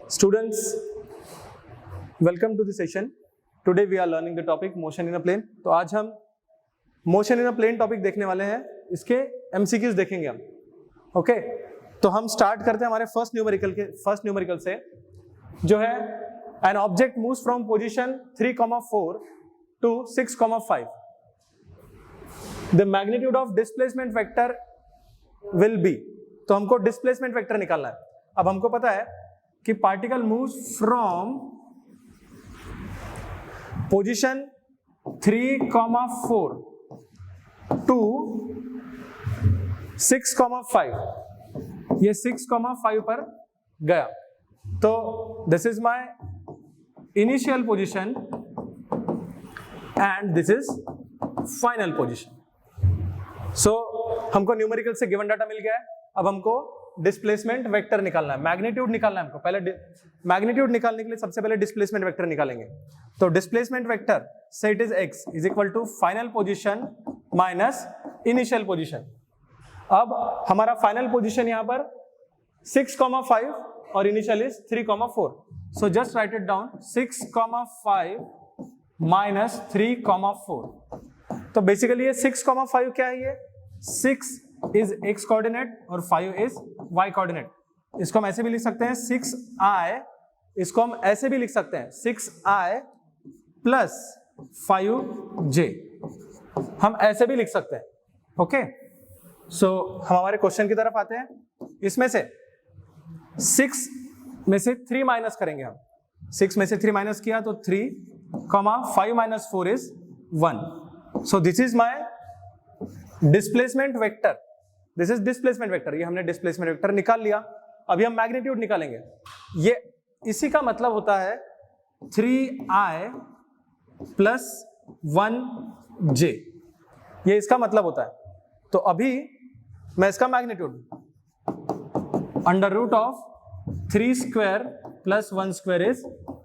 Students, welcome to the session. Today we are learning the topic motion in a plane. तो आज हम motion in a plane topic देखने वाले हैं. इसके MCQs देखेंगे हम. Okay? तो हम start करते हैं हमारे first numerical से, जो है an object moves from position 3,4 to 6,5. The magnitude of displacement vector will be. तो हमको displacement vector निकालना है. अब हमको पता है कि particle moves from position 3,4 to 6,5. ये 6,5 पर गया. तो this is my initial position and this is final position. So हमको न्यूमेरिकल से गिवन डाटा मिल गया है. अब हमको डिस्प्लेसमेंट वेक्टर निकालना है, मैग्नीट्यूड निकालना है हमको. पहले मैग्नीट्यूड निकालने के लिए सबसे पहले डिस्प्लेसमेंट वेक्टर निकालेंगे. तो डिस्प्लेसमेंट वेक्टर से it is x is equal to final position minus initial position. अब हमारा फाइनल पोजीशन यहां पर 6,5 और initial is 3,4. So just write it down. 6,5 minus 3,4. तो बेसिकली ये 6,5 क्या है? ये 6 इज x कोऑर्डिनेट और 5 इज y कोऑर्डिनेट. इसको हम ऐसे भी लिख सकते हैं 6i. इसको हम ऐसे भी लिख सकते हैं 6i प्लस 5j. हम ऐसे भी लिख सकते हैं. ओके, सो हम हमारे क्वेश्चन की तरफ आते हैं. इसमें से 6 में से 3 माइनस करेंगे हम. 6 में से 3 माइनस किया तो 3, 5 minus 4 is 1. So this is my displacement vector. This is displacement vector. ये हमने डिस्प्लेसमेंट वेक्टर निकाल लिया. अभी हम मैग्नीट्यूड निकालेंगे. ये इसी का मतलब होता है 3i प्लस 1j. ये इसका मतलब होता है. तो अभी मैं इसका magnitude under root of 3 square plus 1 square is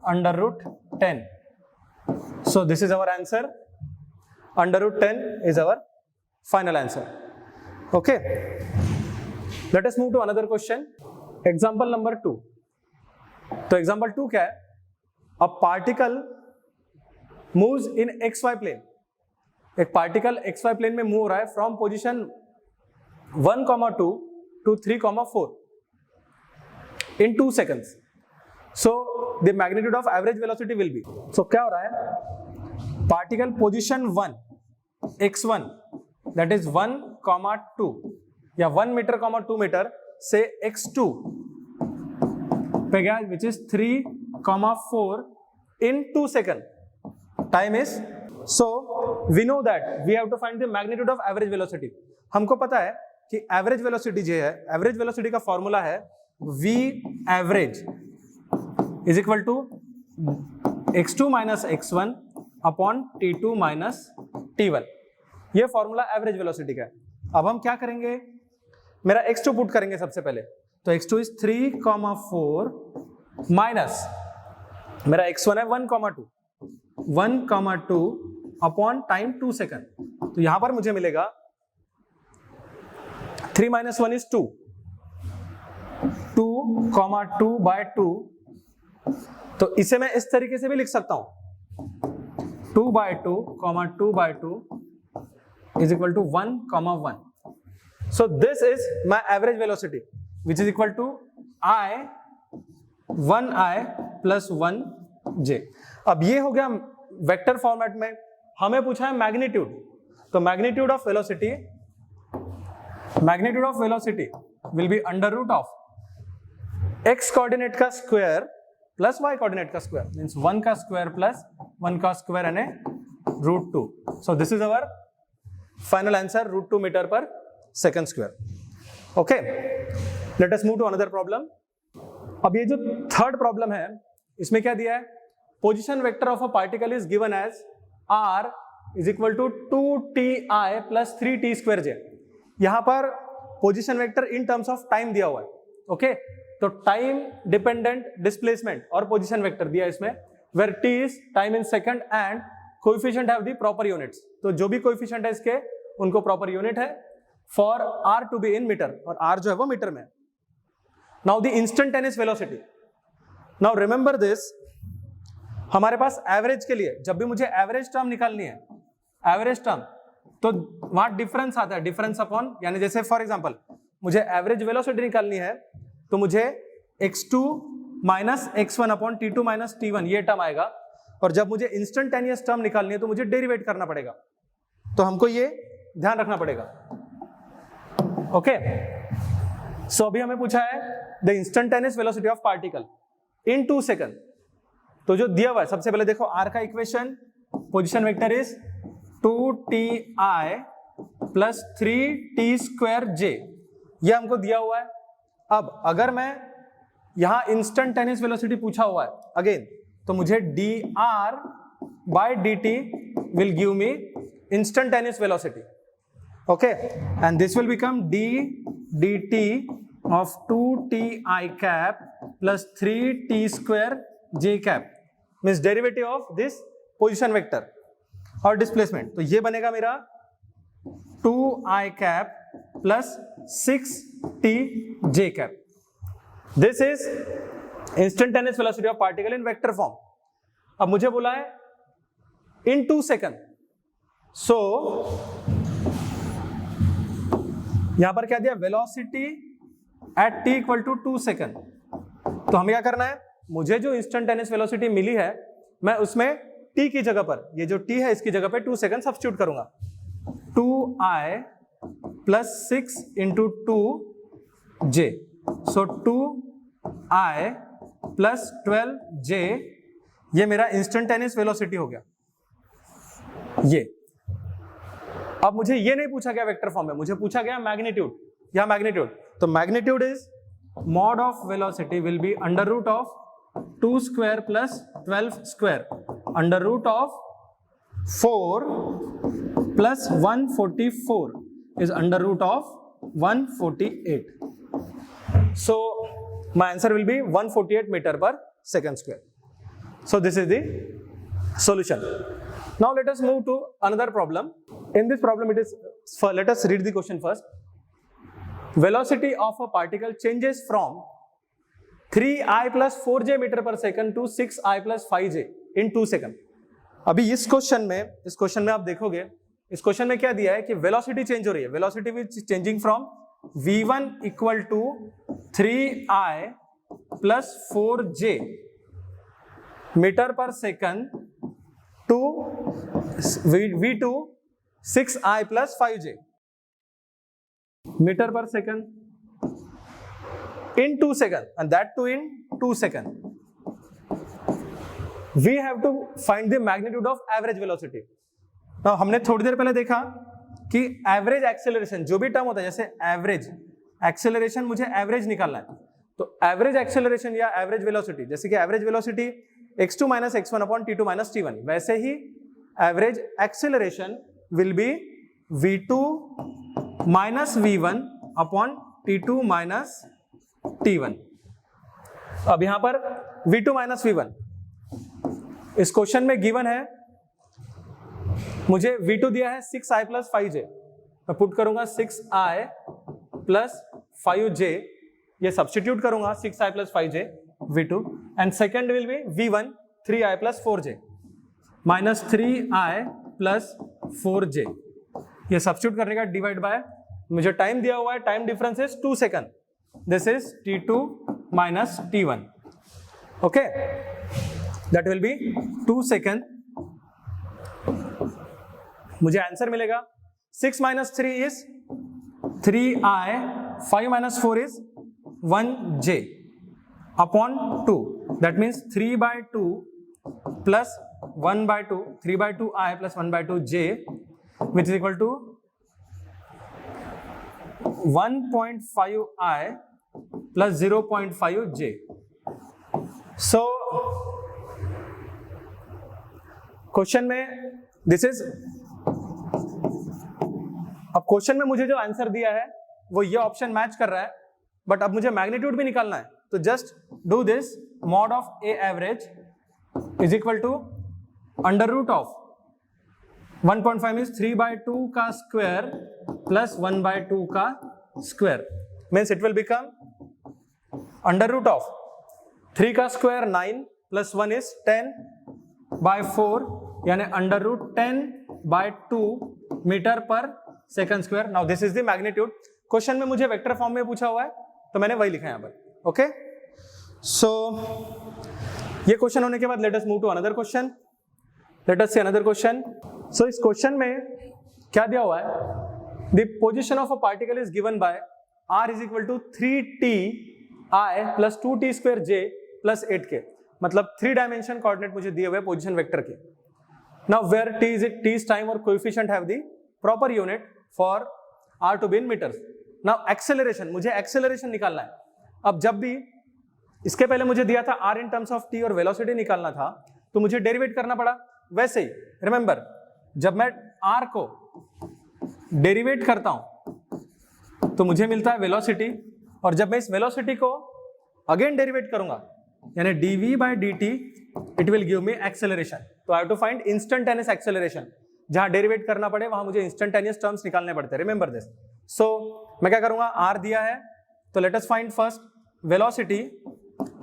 under root 10. So this is our answer. Under root 10 is our final answer. Okay, let us move to another question. Example number 2. तो example 2 क्या है? A particle moves in xy plane. एक particle xy plane में move हो रहा है from position 1,2 to 3,4 in 2 seconds. So the magnitude of average velocity will be. So क्या हो रहा है? Particle position 1 x1 that is 1,2 या 1 मीटर, 2 मीटर से x2 पे गया which is 3,4 in 2 seconds. Time is, so we know that we have to find the magnitude of average velocity. हमको पता है कि एवरेज वेलोसिटी जो है, एवरेज वेलोसिटी का फॉर्मूला है v average is equal to x2 minus x1 upon t2 minus t1. ये formula average velocity का है. अब हम क्या करेंगे? मेरा x2 पुट करेंगे सबसे पहले. तो x2 इज 3,4 माइनस मेरा x1 है 1,2 अपॉन टाइम 2 सेकंड. तो यहां पर मुझे मिलेगा 3 माइनस 1 इज 2, 2,2 बाय 2. तो इसे मैं इस तरीके से भी लिख सकता हूं 2 bye 2, 2 bye 2 is equal to 1,1. So this is my average velocity which is equal to 1i plus 1j. अब ये हो गया वेक्टर फॉर्मेट में. हमें पूछा है मैग्नीट्यूड. तो magnitude of velocity will be under root of x coordinate का स्क्वायर प्लस y कोऑर्डिनेट का स्क्वायर. मींस 1 का स्क्वायर प्लस 1 का स्क्वायर यानी √2. So this is our final answer, √2 metre per second square. Okay, let us move to another problem. अब ये जो third problem है इसमें क्या दिया है? Position vector of a particle is given as r is equal to 2ti plus 3t square j. यहां पर position vector in terms of time दिया हुआ है. ओके, तो टाइम डिपेंडेंट डिस्प्लेसमेंट और पोजीशन वेक्टर दिया इसमें, where t is time in second and coefficient have the proper units. तो जो भी कोएफिशिएंट है इसके उनको प्रॉपर यूनिट है for r to be in metre, और r जो है वो मीटर में. Now the instantaneous velocity. Now remember this, हमारे पास एवरेज के लिए जब भी मुझे एवरेज टर्म निकालनी है, एवरेज टर्म, तो वहां डिफरेंस आता है, डिफरेंस अपॉन, यानी जैसे फॉर एग्जांपल मुझे एवरेज वेलोसिटी निकालनी है तो मुझे x2 minus x1 upon t2 minus t1 ये टर्म आएगा, और जब मुझे इंस्टेंटेनियस टर्म निकालनी है तो मुझे डेरिवेट करना पड़ेगा, तो हमको ये ध्यान रखना पड़ेगा। ओके, सो अभी हमें पूछा है the instantaneous velocity of particle in 2 second, तो जो दिया हुआ है सबसे पहले देखो r का equation, position vector is 2ti plus 3t²j, ये हमको दिया हुआ है। अब अगर मैं यहां इंस्टेंटेनियस वेलोसिटी पूछा हुआ है अगेन, तो मुझे dr by dt will give me instantaneous velocity, okay, and this will become d dt of 2ti cap plus 3t²j cap, means derivative of this position vector और डिस्प्लेसमेंट, तो ये बनेगा मेरा 2i cap plus 6tj cap. This is instantaneous velocity of particle in vector form. अब मुझे बोला है इन 2 second, सो यहां पर क्या दिया, velocity at t equal to 2 second, तो हमें क्या करना है, मुझे जो इंस्टेंटेनियस वेलोसिटी मिली है मैं उसमें t की जगह पर, ये जो t है इसकी जगह पे 2 सेकंड सब्स्टिट्यूट करूंगा, 2i प्लस 6 इंटू 2j, सो 2i प्लस 12j, ये मेरा इंस्टेंटेनियस वेलोसिटी हो गया। ये अब मुझे ये नहीं पूछा गया वेक्टर फॉर्म में, मुझे पूछा गया मैग्नीट्यूड, या मैग्नीट्यूड, तो magnitude is mod of velocity will be under root of 2 square plus 12 square under root of 4 plus 144 is under root of 148. So my answer will be 148 meter per second square. So this is the solution. Now let us move to another problem. In this problem it is, let us read the question first. Velocity of a particle changes from 3i plus 4j meter per second to 6i plus 5j in 2 seconds. अभी इस question में आप देखोगे, इस question में क्या दिया है कि वेलोसिटी चेंज हो रही है, velocity which changing from v1 equal to 3i plus 4j metre per second to v2 6i plus 5j metre per second in 2 seconds, and that too in 2 seconds. We have to find the magnitude of average velocity. Now हमने थोड़ी देर पहले देखा कि average acceleration, जो भी term होता है, जैसे एवरेज एक्सेलरेशन, मुझे एवरेज निकालना है, तो एवरेज एक्सेलरेशन या एवरेज वेलोसिटी, जैसे कि average velocity x2 minus x1 upon t2 minus t1, वैसे ही average acceleration will be v2 minus v1 upon t2 minus t1। अब यहां पर v2 माइनस v1 इस क्वेश्चन में गिवन है, मुझे v2 दिया है 6i प्लस 5j, मैं पुट करूंगा 6i प्लस 5j, ये सब्स्टिट्यूट करूंगा 6i plus 5j v2, and second will be v1 3i plus 4j minus 3i plus 4j, ये सब्स्टिट्यूट करने का डिवाइड बाय, मुझे टाइम दिया हुआ है, time difference is 2 second, this is t2 minus t1, okay, that will be 2 second. मुझे answer मिलेगा 6 minus 3 is 3i, 5 minus 4 is 1j upon 2, that means 3 by 2 plus 1 by 2, 3 by 2i plus 1 by 2j which is equal to 1.5i plus 0.5j। So question में this is, अब question में मुझे जो answer दिया है वो ये ऑप्शन मैच कर रहा है, बट अब मुझे मैग्नीट्यूड भी निकालना है, तो just do this, mod of a average is equal to under root of 1.5 means 3 by 2 का स्क्वायर प्लस 1 by 2 का square, means it will become under root of 3 का स्क्वायर 9 प्लस 1 इज 10/4 यानी √10/2 metre per second square. Now this is the magnitude. Question में मुझे vector form में पूछा हुआ है तो मैंने वही लिखा है यहां पर। ओके, सो ये क्वेश्चन होने के बाद let us move to another question. Let us see another question. So इस क्वेश्चन में क्या दिया हुआ है, the position of a particle is given by r is equal to 3t i plus 2t square j plus 8k। मतलब 3 dimension coordinate मुझे दिए हुए पोजीशन वेक्टर के। Now where t is time और coefficient have the proper unit for r to be in metres. Now acceleration, मुझे acceleration निकालना है। अब जब भी इसके पहले मुझे दिया था r in terms of t और वेलोसिटी निकालना था तो मुझे डेरिवेट करना पड़ा। वैसे ही रिमेंबर, जब मैं r को डेरिवेट करता हूं तो मुझे मिलता है वेलोसिटी, और जब मैं इस वेलोसिटी को अगेन डेरिवेट करूंगा यानी dv/dt it will give me acceleration. तो I have to find instantaneous acceleration. जहां डेरिवेट करना पड़े वहां मुझे इंस्टेंटेनियस टर्म्स निकालने पड़ते हैं, रिमेंबर दिस। सो मैं क्या करूंगा, r दिया है तो let us find first velocity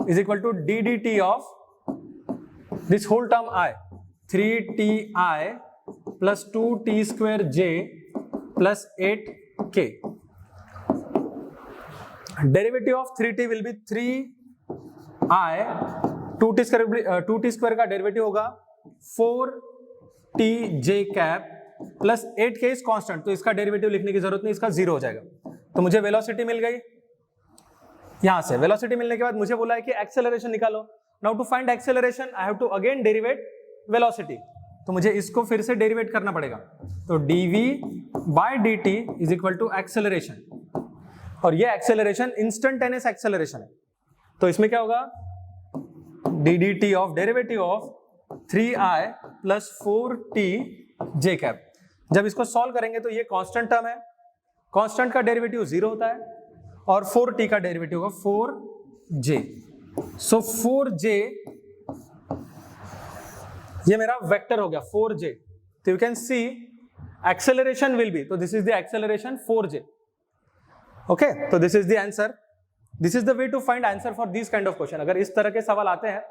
is equal to ddT of this whole term i, 3ti plus 2t square j plus 8k। Derivative of 3t will be 3i, 2t square का derivative होगा 4tj cap plus 8k is constant, तो इसका derivative लिखने की जरूरत नहीं, इसका 0 हो जाएगा। तो मुझे वेलोसिटी मिल गई। यहां से वेलोसिटी मिलने के बाद मुझे बोला है कि एक्सेलरेशन निकालो। Now to find acceleration I have to again derivate velocity, तो मुझे इसको फिर से डेरिवेट करना पड़ेगा। तो dv/dt is equal to acceleration, और ये एक्सेलरेशन इंस्टेंटेनियस एक्सेलरेशन है। तो इसमें क्या होगा, ddt of derivative of 3i plus 4tj cap. जब इसको सॉल्व करेंगे तो ये कांस्टेंट टर्म है, कांस्टेंट का डेरिवेटिव 0 होता है, और 4t का डेरिवेटिव होगा 4j। सो 4j ये मेरा वेक्टर हो गया 4j। तो you can see acceleration will be, तो this is the acceleration 4j। Okay, तो this is the answer. This is the way to find answer for this kind of question. अगर इस तरह के सवाल आते हैं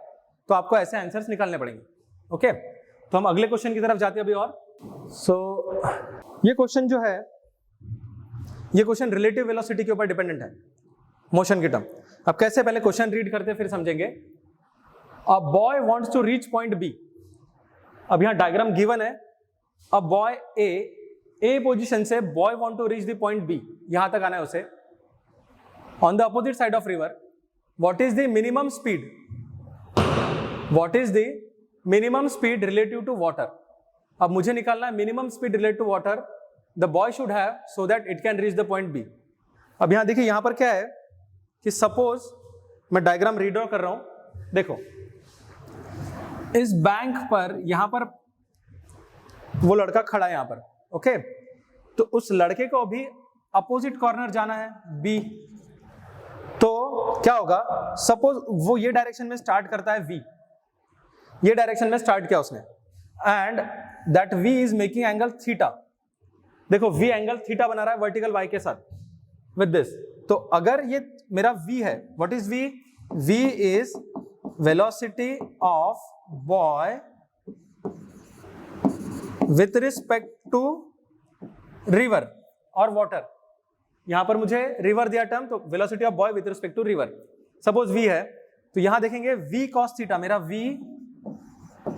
तो आपको ऐसे आंसर्स निकालने पड़ेंगे। ओके, तो हम अगले क्वेश्चन की तरफ जाते हैं अभी। और सो ये क्वेश्चन जो है, ये क्वेश्चन रिलेटिव वेलोसिटी के ऊपर डिपेंडेंट है, मोशन की टर्म। अब कैसे, पहले क्वेश्चन रीड करते हैं फिर समझेंगे। A boy wants to reach point B. अब यहां डायग्राम गिवन है। अ बॉय ए पोजीशन से boy want to reach the point B, यहां तक आना है उसे। On the opposite side of river, what is the minimum speed, what is the minimum speed relative to water. अब मुझे निकालना है minimum speed related to water the boy should have so that it can reach the point B. अब यहां देखिए, यहां पर क्या है कि सपोज मैं डायग्राम रीड्रॉ कर रहा हूं। देखो, इस बैंक पर यहां पर वो लड़का खड़ा है यहां पर। ओके, तो उस लड़के को भी अपोजिट कॉर्नर जाना है बी। तो क्या होगा, सपोज वो ये डायरेक्शन में स्टार्ट करता है v, ये डायरेक्शन में स्टार्ट किया उसने, and that v is making angle theta. देखो v एंगल थीटा बना रहा है वर्टिकल y के साथ विद दिस। तो अगर ये मेरा v है, what is v? v is velocity of boy with respect to river और वाटर। यहां पर मुझे रिवर दिया टर्म, तो velocity of boy with respect to river suppose v है। तो यहां देखेंगे v cos थीटा, मेरा v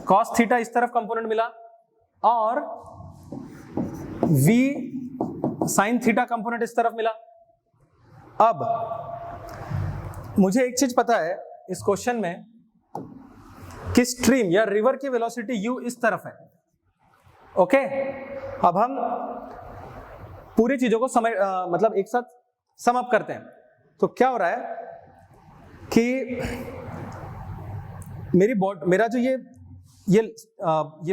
cos थीटा इस तरफ कंपोनेंट मिला, और v sin थीटा कंपोनेंट इस तरफ मिला। अब मुझे एक चीज पता है इस क्वेश्चन में कि स्ट्रीम या रिवर की वेलोसिटी u इस तरफ है। ओके, अब हम पूरी चीजों को मतलब एक साथ सम अप करते हैं। तो क्या हो रहा है कि मेरा जो ये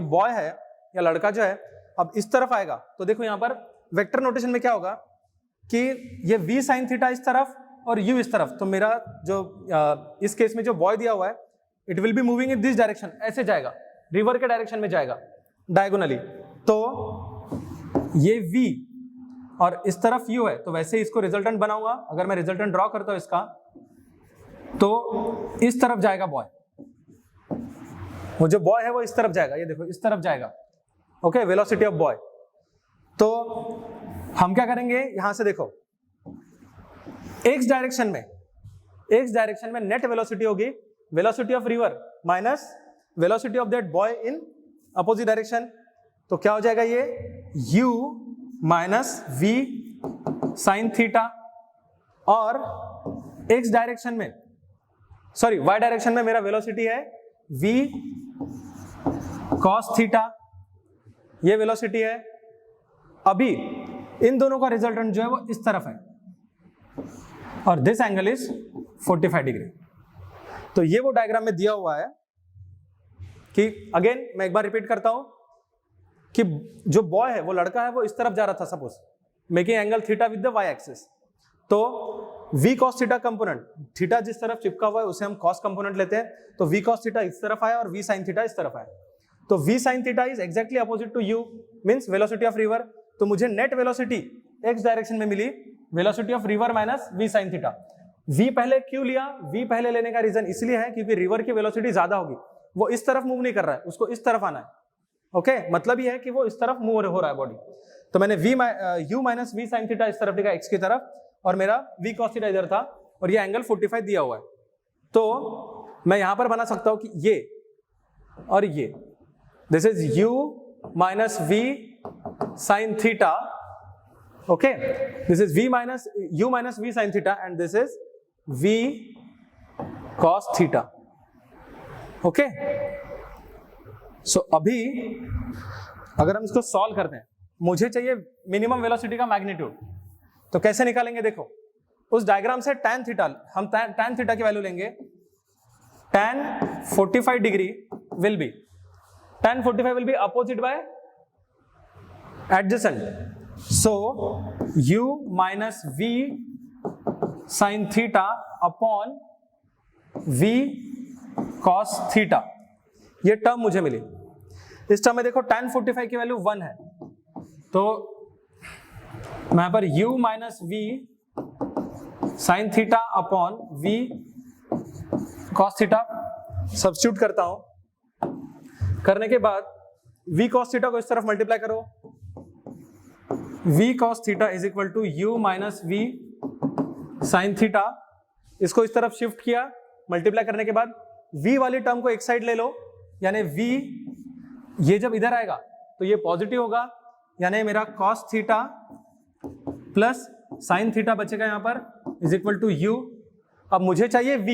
बॉय है या लड़का जो है, अब इस तरफ आएगा। तो देखो यहां पर वेक्टर नोटेशन में क्या होगा कि ये v sin थीटा इस तरफ और u इस तरफ। तो मेरा जो इस केस में जो बॉय दिया हुआ है, it will be moving in this direction, ऐसे जाएगा, रिवर के डायरेक्शन में जाएगा डायगोनली। तो ये v और इस तरफ u है, तो वैसे इसको रिजल्टेंट बनाऊंगा। अगर मैं रिजल्टेंट ड्रॉ करता हूं इसका, तो इस तरफ जाएगा बॉय, वो जो बॉय है वो इस तरफ जाएगा, ये देखो इस तरफ जाएगा। Okay, velocity of boy. तो हम क्या करेंगे, यहां से देखो एक्स डायरेक्शन में नेट वेलोसिटी होगी velocity of river minus velocity of that boy in opposite direction. तो क्या हो जाएगा ये u minus v sine theta, और x डायरेक्शन में सॉरी y डायरेक्शन में मेरा वेलोसिटी है v cos थीटा, ये वेलोसिटी है। अभी इन दोनों का रिजल्टेंट जो है वो इस तरफ है और दिस एंगल इज 45 डिग्री। तो ये वो डायग्राम में दिया हुआ है कि अगेन मैं एक बार रिपीट करता हूं कि जो बॉय है वो लड़का है वो इस तरफ जा रहा था, suppose making angle theta with the Y axis. तो v cos theta component, theta जिस तरफ चिपका हुआ है उसे हम cos कंपोनेंट लेते हैं, तो v cos थीटा इस तरफ आया और v sin थीटा इस तरफ आया। तो v sin theta is exactly opposite to u means velocity of river. तो मुझे नेट वेलोसिटी x डायरेक्शन में मिली velocity of river minus v sin theta. v पहले क्यों लिया, v पहले लेने का रीजन इसलिए है क्योंकि रिवर की वेलोसिटी ज्यादा होगी, वो इस तरफ मूव नहीं कर रहा है, उसको इस तरफ आना है। ओके, मतलब ये है कि वो इस तरफ मूव हो रहा है बॉडी। तो मैंने u minus v sin theta इस तरफ लिखा x की तरफ, और मेरा v cos थीटा इधर था, और ये एंगल 45 दिया हुआ है। तो मैं यहां पर बना सकता हूं कि ये और ये, this is u minus v sin theta, okay, this is u minus v sin theta and this is v cos theta. Okay, so अभी अगर हम इसको सॉल्व करते हैं, मुझे चाहिए मिनिमम वेलोसिटी का मैग्नीट्यूड। तो कैसे निकालेंगे, देखो उस डायग्राम से tan थीटा, हम tan थीटा की वैल्यू लेंगे, tan 45 degree will be opposite bye adjacent. So u minus v sin theta upon v cos theta, ये टर्म मुझे मिली। इस टर्म में देखो tan 45 की वैल्यू 1 है, तो मैं यहां पर u minus v sine theta upon v cos theta substitute करता हूं। करने के बाद v cos थीटा को इस तरफ मल्टीप्लाई करो, v cos theta is equal to u minus v sine theta, इसको इस तरफ शिफ्ट किया, मल्टीप्लाई करने के बाद v वाली टर्म को एक साइड ले लो, यानी v ये जब इधर आएगा तो ये पॉजिटिव होगा, यानी मेरा cos theta plus sine theta बचेगा यहां पर इज इक्वल टू u। अब मुझे चाहिए v,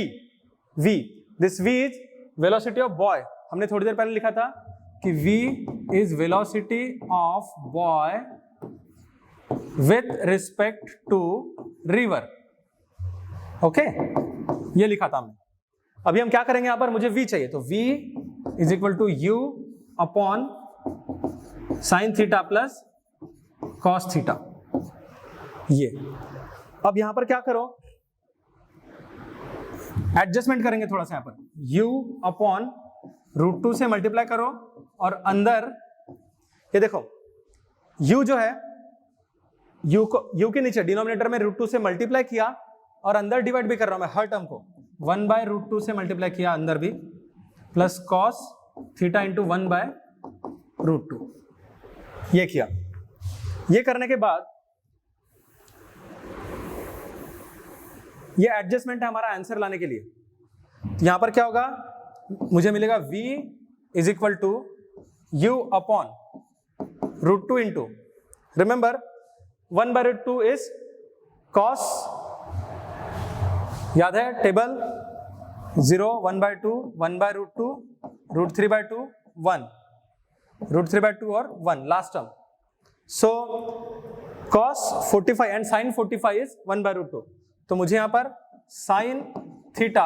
this v is velocity of boy. हमने थोड़ी देर पहले लिखा था कि v is velocity of boy with respect to river. Okay, ये लिखा था हमने। अभी हम क्या करेंगे, यहां पर मुझे v चाहिए, तो v is equal to u upon sine theta plus cos theta. ये अब यहां पर क्या करो, एडजस्टमेंट करेंगे थोड़ा सा, यहां पर u अपॉन √2 से मल्टीप्लाई करो, और अंदर ये देखो u जो है, u के नीचे डिनोमिनेटर में √2 से मल्टीप्लाई किया, और अंदर डिवाइड भी कर रहा हूं मैं हर टर्म को, 1 बाय √2 से मल्टीप्लाई किया अंदर भी, plus cos theta into 1 by √2, ये किया। ये करने के बाद ये एडजस्टमेंट है हमारा आंसर लाने के लिए। यहां पर क्या होगा, मुझे मिलेगा v is equal to u upon √2 into, remember 1 by √2 is cos, याद है table, 0 1 by 2 1 by √2 √3 by 2 1 √3 by 2 और 1 last term. So cos 45 and sin 45 is 1 by √2, तो मुझे यहां पर sin theta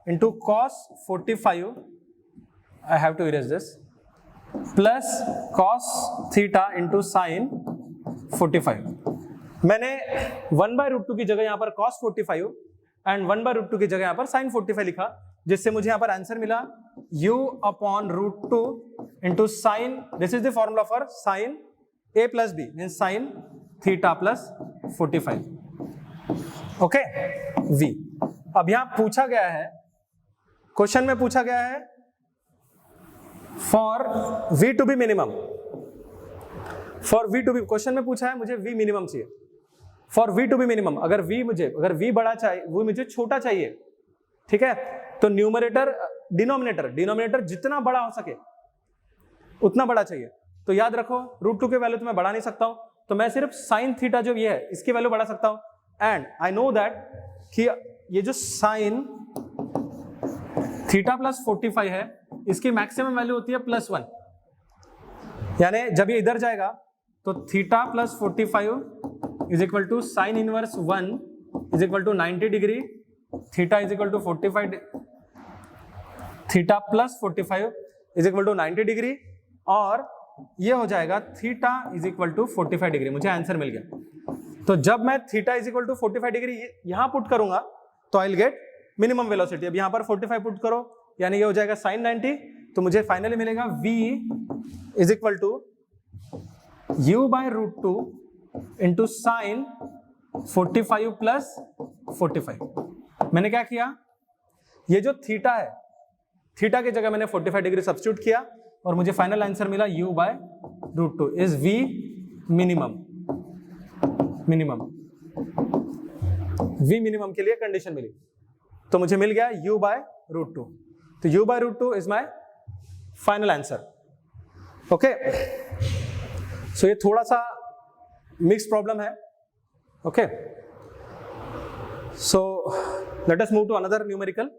into cos 45, I have to erase this, plus cos theta into sin 45। मैंने 1 by √2 की जगह यहां पर cos 45 एंड 1 बाय √2 की जगह यहां पर sin 45 लिखा, जिससे मुझे यहां पर आंसर मिला u upon √2 into sine, this is the formula for sine a plus b mean sine theta plus 45। Okay, v अब यहां पूछा गया है, क्वेश्चन में पूछा गया है for v to be minimum, for v to be, question में पूछा है मुझे v मिनिमम चाहिए, for v to be minimum, अगर v बड़ा चाहिए, वो मुझे छोटा चाहिए, ठीक है, तो न्यूमरेटर डिनोमिनेटर जितना बड़ा हो सके उतना बड़ा चाहिए। तो याद रखो √2 के वैल्यू तो मैं बढ़ा नहीं सकता हूं, तो मैं सिर्फ साइन थीटा जो ये है इसकी वैल्यू बढ़ा सकता हूं, एंड आई नो दैट कि ये जो साइन थीटा प्लस 45 है इसकी मैक्सिमम वैल्यू होती है +1, यानी जब ये इधर जाएगा तो theta plus 45 is equal to sine inverse 1 is equal to 90 degree, theta is equal to 45, theta plus 45 is equal to 90 degree, और ये हो जाएगा theta is equal to 45 degree. मुझे आंसर मिल गया। तो जब मैं theta is equal to 45 degree यहां पुट करूंगा तो I will get minimum velocity. अब यहां पर 45 पुट करो, यानी ये हो जाएगा साइन 90, तो मुझे फाइनली मिलेगा v is equal to u by √2 into sine 45 plus 45। मैंने क्या किया, ये जो थीटा है, थीटा की जगह मैंने 45 डिग्री सब्स्टिट्यूट किया और मुझे फाइनल आंसर मिला u by √2 is v minimum. v minimum के लिए कंडीशन मिली, तो मुझे मिल गया u बाय √2। तो u by √2 is my final answer. Okay, so ये थोड़ा सा मिक्स प्रॉब्लम है। Okay, so let us move to another numerical.